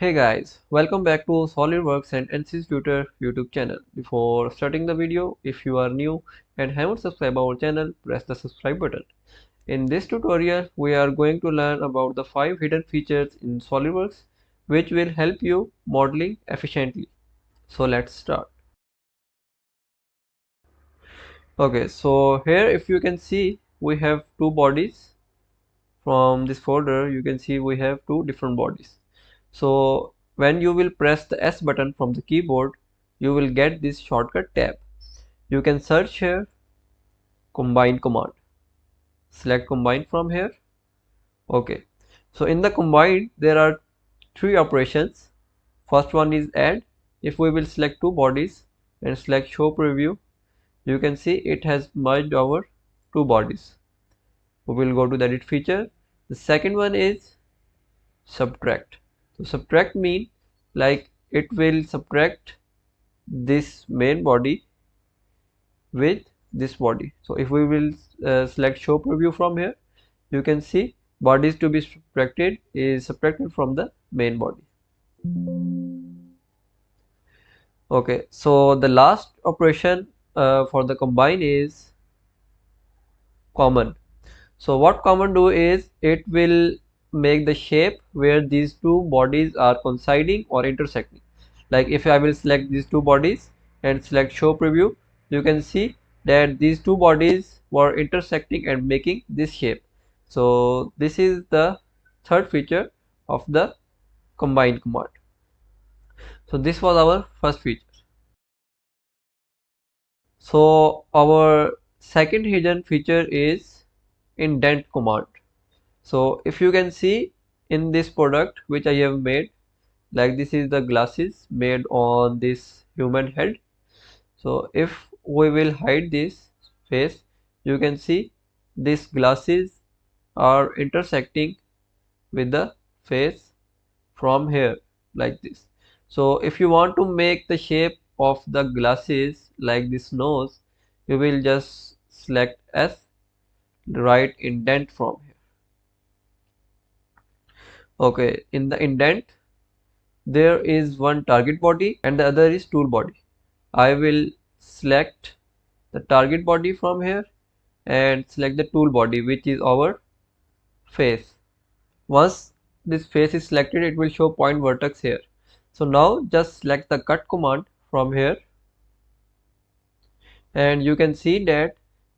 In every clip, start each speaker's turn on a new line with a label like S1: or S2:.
S1: Hey guys, welcome back to Solidworks and NC's Tutor YouTube channel. Before starting the video, if you are new and haven't subscribed our channel, press the subscribe button. In this tutorial, we are going to learn about the 5 hidden features in Solidworks which will help you modeling efficiently. So let's start. Okay, so here if you can see, we have two bodies. From this folder, you can see we have two different bodies. So when you will press the S button from the keyboard, you will get this shortcut tab. You can search here combine command. Select combine from here. Okay. So in the combine, there are three operations. First one is add. If we will select two bodies and select show preview, you can see it has merged our two bodies. We will go to the edit feature. The second one is subtract. So subtract mean like it will subtract this main body with this body. So if we will select show preview from here, you can see bodies to be subtracted is subtracted from the main body. Okay, so the last operation for the combine is common. So what common do is it will make the shape where these two bodies are coinciding or intersecting. Like if I will select these two bodies and select show preview, you can see that these two bodies were intersecting and making this shape. So this is the third feature of the combine command. So this was our first feature. So our second hidden feature is indent command. So if you can see in this product which I have made, like this is the glasses made on this human head. So if we will hide this face, you can see these glasses are intersecting with the face from here like this. So if you want to make the shape of the glasses like this nose, you will just select S, write indent from here. Okay, in the indent there is one target body and the other is tool body. I will select the target body from here and select the tool body, which is our face. Once this face is selected, it will show point vertex here. So now just select the cut command from here and you can see that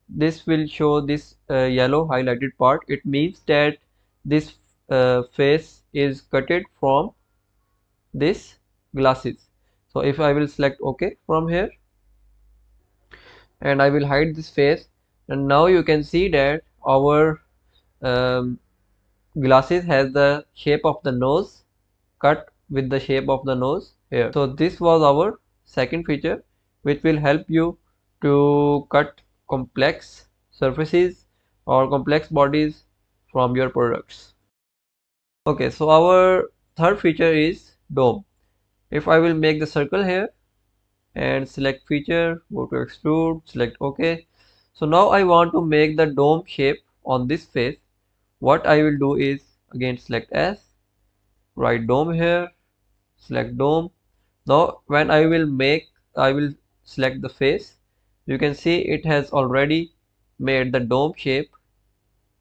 S1: this will show this yellow highlighted part. It means that this face is cutted from this glasses. So if I will select OK from here and I will hide this face, and now you can see that our glasses has the shape of the nose cut with the shape of the nose here. So this was our second feature which will help you to cut complex surfaces or complex bodies from your products. Okay, so our third feature is dome. If I will make the circle here and select feature, go to extrude, select OK. So now I want to make the dome shape on this face. What I will do is again select S, write dome here, select dome. Now when I will select the face. You can see it has already made the dome shape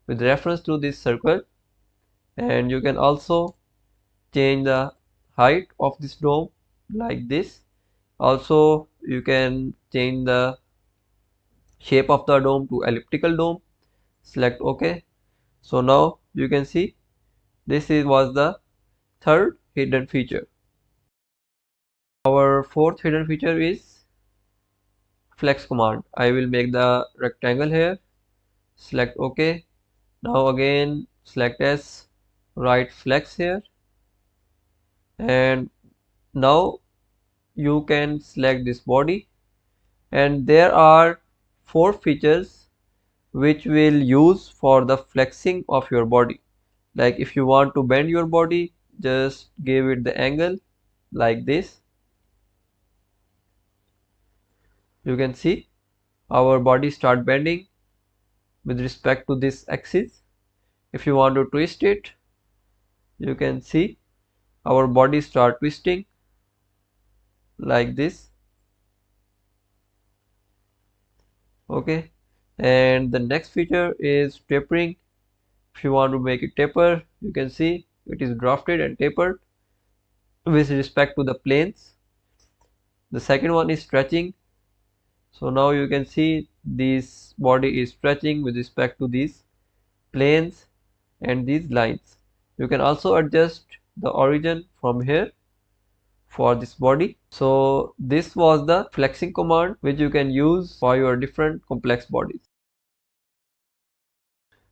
S1: with reference to this circle, and you can also change the height of this dome like this. Also you can change the shape of the dome to elliptical dome. Select OK. So now you can see this was the third hidden feature. Our fourth hidden feature is flex command. I will make the rectangle here, select OK. Now again select S, write flex here, and now you can select this body, and there are four features which will use for the flexing of your body. Like if you want to bend your body, just give it the angle like this. You can see our body start bending with respect to this axis. If you want to twist it, you can see our body start twisting like this. Okay, and the next feature is tapering. If you want to make it taper, you can see it is drafted and tapered with respect to the planes. The second one is stretching. So now you can see this body is stretching with respect to these planes and these lines. You can also adjust the origin from here for this body. So this was the flexing command which you can use for your different complex bodies.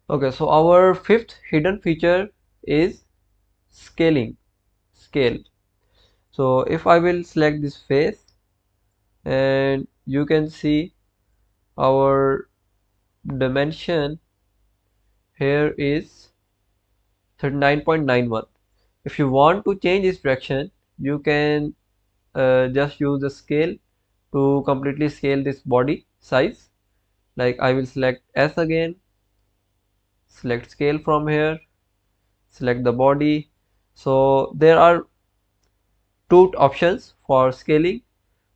S1: Okay, so our fifth hidden feature is scaling. Scale. So if I will select this face, and you can see our dimension here is 39.91. If you want to change its direction, you can just use the scale to completely scale this body size. Like I will select S again, select scale from here, select the body. So there are two options for scaling.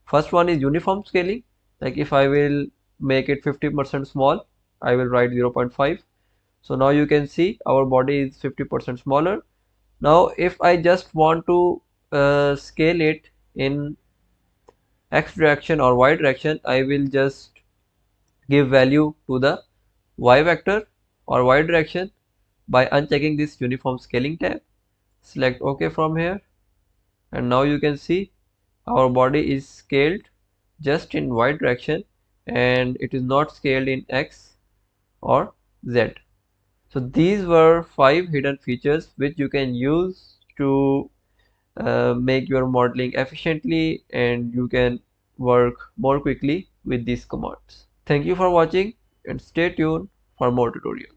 S1: First one is uniform scaling. Like if I will make it 50% small, I will write 0.5. So now you can see our body is 50% smaller. Now if I just want to scale it in x direction or y direction, I will just give value to the y vector or y direction by unchecking this uniform scaling tab. Select OK from here, and now you can see our body is scaled just in y direction and it is not scaled in x or z. So these were 5 hidden features which you can use to make your modeling efficiently, and you can work more quickly with these commands. Thank you for watching and stay tuned for more tutorials.